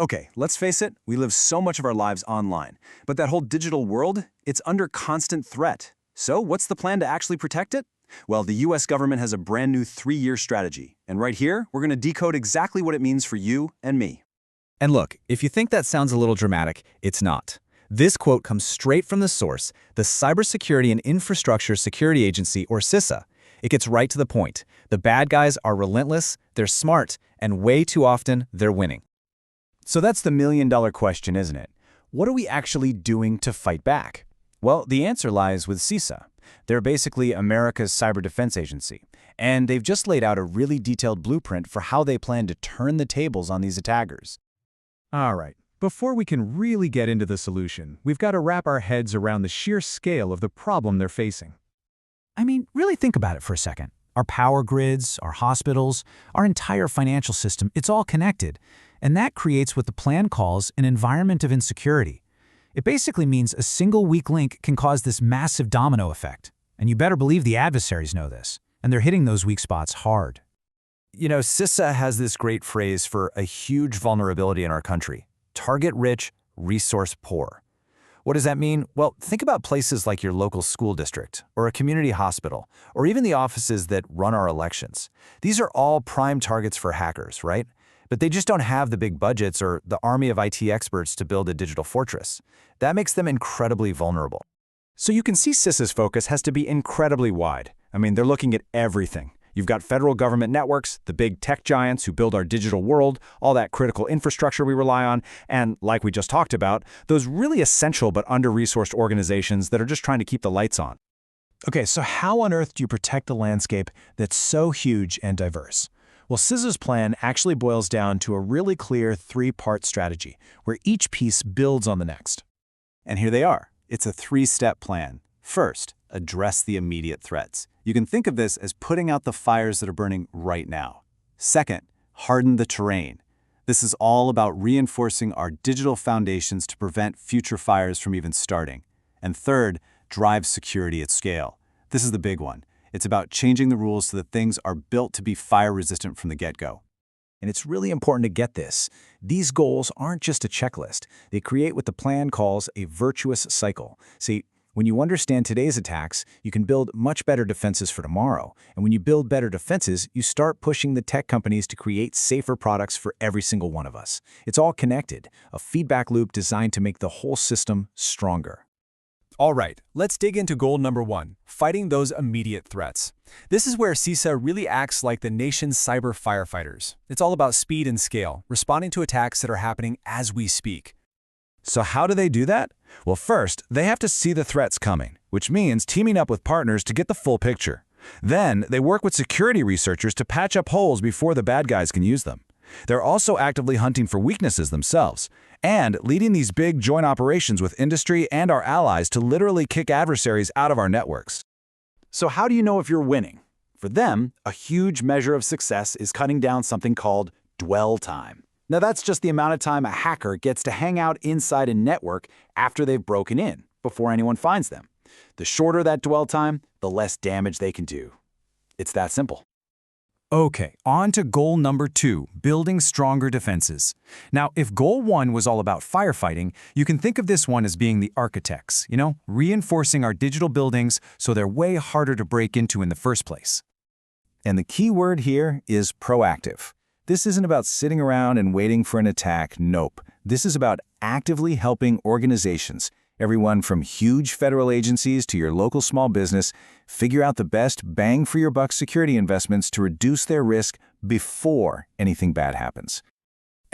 Okay, let's face it, we live so much of our lives online. But that whole digital world, it's under constant threat. So what's the plan to actually protect it? Well, the US government has a brand new 3-year strategy. And right here, we're going to decode exactly what it means for you and me. And look, if you think that sounds a little dramatic, it's not. This quote comes straight from the source, the Cybersecurity and Infrastructure Security Agency, or CISA. It gets right to the point. The bad guys are relentless, they're smart, and way too often, they're winning. So that's the million-dollar question, isn't it? What are we actually doing to fight back? Well, the answer lies with CISA. They're basically America's cyber defense agency, and they've just laid out a really detailed blueprint for how they plan to turn the tables on these attackers. All right, before we can really get into the solution, we've got to wrap our heads around the sheer scale of the problem they're facing. I mean, really think about it for a second. Our power grids, our hospitals, our entire financial system, it's all connected. And that creates what the plan calls an environment of insecurity. It basically means a single weak link can cause this massive domino effect. And you better believe the adversaries know this. And they're hitting those weak spots hard. You know, CISA has this great phrase for a huge vulnerability in our country: target rich, resource poor. What does that mean? Well, think about places like your local school district, or a community hospital, or even the offices that run our elections. These are all prime targets for hackers, right? But they just don't have the big budgets or the army of IT experts to build a digital fortress. That makes them incredibly vulnerable. So you can see CISA's focus has to be incredibly wide. I mean, they're looking at everything. You've got federal government networks, the big tech giants who build our digital world, all that critical infrastructure we rely on, and, like we just talked about, those really essential but under-resourced organizations that are just trying to keep the lights on. Okay, so how on earth do you protect the landscape that's so huge and diverse? Well, CISA's plan actually boils down to a really clear 3-part strategy, where each piece builds on the next. And here they are. It's a 3-step plan. First, address the immediate threats. You can think of this as putting out the fires that are burning right now. Second, harden the terrain. This is all about reinforcing our digital foundations to prevent future fires from even starting. And third, drive security at scale. This is the big one. It's about changing the rules so that things are built to be fire-resistant from the get-go. And it's really important to get this. These goals aren't just a checklist. They create what the plan calls a virtuous cycle. See, when you understand today's attacks, you can build much better defenses for tomorrow. And when you build better defenses, you start pushing the tech companies to create safer products for every single one of us. It's all connected, a feedback loop designed to make the whole system stronger. All right, let's dig into goal number 1, fighting those immediate threats. This is where CISA really acts like the nation's cyber firefighters. It's all about speed and scale, responding to attacks that are happening as we speak. So how do they do that? Well, first, they have to see the threats coming, which means teaming up with partners to get the full picture. Then, they work with security researchers to patch up holes before the bad guys can use them. They're also actively hunting for weaknesses themselves, and leading these big joint operations with industry and our allies to literally kick adversaries out of our networks. So how do you know if you're winning? For them, a huge measure of success is cutting down something called dwell time. Now that's just the amount of time a hacker gets to hang out inside a network after they've broken in, before anyone finds them. The shorter that dwell time, the less damage they can do. It's that simple. Okay, on to goal number 2, building stronger defenses. Now, if goal 1 was all about firefighting, you can think of this one as being the architects, reinforcing our digital buildings so they're way harder to break into in the first place. And the key word here is proactive. This isn't about sitting around and waiting for an attack, nope. This is about actively helping organizations, everyone from huge federal agencies to your local small business, figure out the best bang-for-your-buck security investments to reduce their risk before anything bad happens.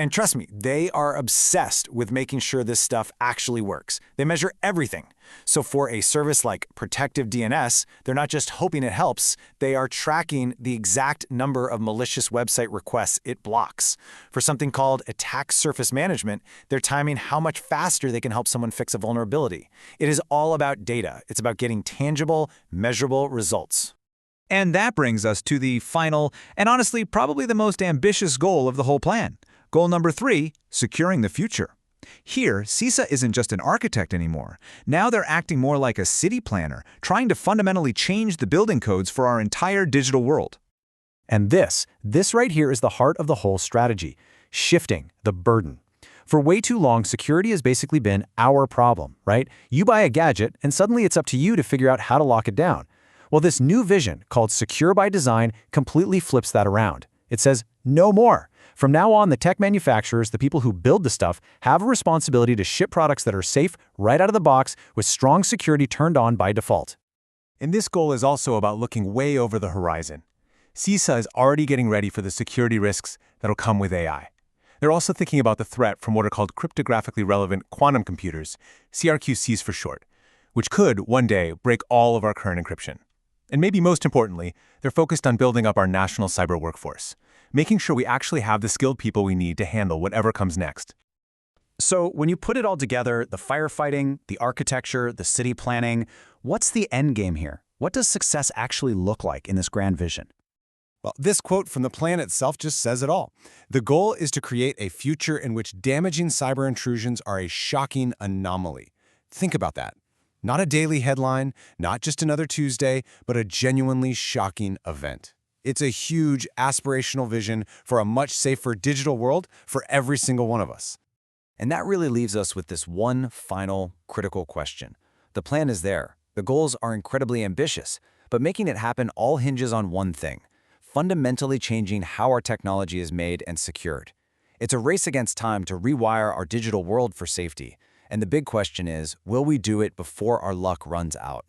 And trust me, they are obsessed with making sure this stuff actually works. They measure everything. So for a service like Protective DNS, they're not just hoping it helps, they are tracking the exact number of malicious website requests it blocks. For something called Attack Surface Management, they're timing how much faster they can help someone fix a vulnerability. It is all about data. It's about getting tangible, measurable results. And that brings us to the final, and honestly, probably the most ambitious goal of the whole plan. Goal number 3, securing the future. Here, CISA isn't just an architect anymore. Now they're acting more like a city planner, trying to fundamentally change the building codes for our entire digital world. And this right here is the heart of the whole strategy, shifting the burden. For way too long, security has basically been our problem, right? You buy a gadget, and suddenly it's up to you to figure out how to lock it down. Well, this new vision, called Secure by Design, completely flips that around. It says, no more. From now on, the tech manufacturers, the people who build the stuff, have a responsibility to ship products that are safe right out of the box with strong security turned on by default. And this goal is also about looking way over the horizon. CISA is already getting ready for the security risks that'll come with AI. They're also thinking about the threat from what are called cryptographically relevant quantum computers, CRQCs for short, which could, one day, break all of our current encryption. And maybe most importantly, they're focused on building up our national cyber workforce, making sure we actually have the skilled people we need to handle whatever comes next. So when you put it all together, the firefighting, the architecture, the city planning, what's the end game here? What does success actually look like in this grand vision? Well, this quote from the plan itself just says it all. The goal is to create a future in which damaging cyber intrusions are a shocking anomaly. Think about that. Not a daily headline, not just another Tuesday, but a genuinely shocking event. It's a huge aspirational vision for a much safer digital world for every single one of us. And that really leaves us with this one final critical question. The plan is there. The goals are incredibly ambitious, but making it happen all hinges on one thing: fundamentally changing how our technology is made and secured. It's a race against time to rewire our digital world for safety. And the big question is, will we do it before our luck runs out?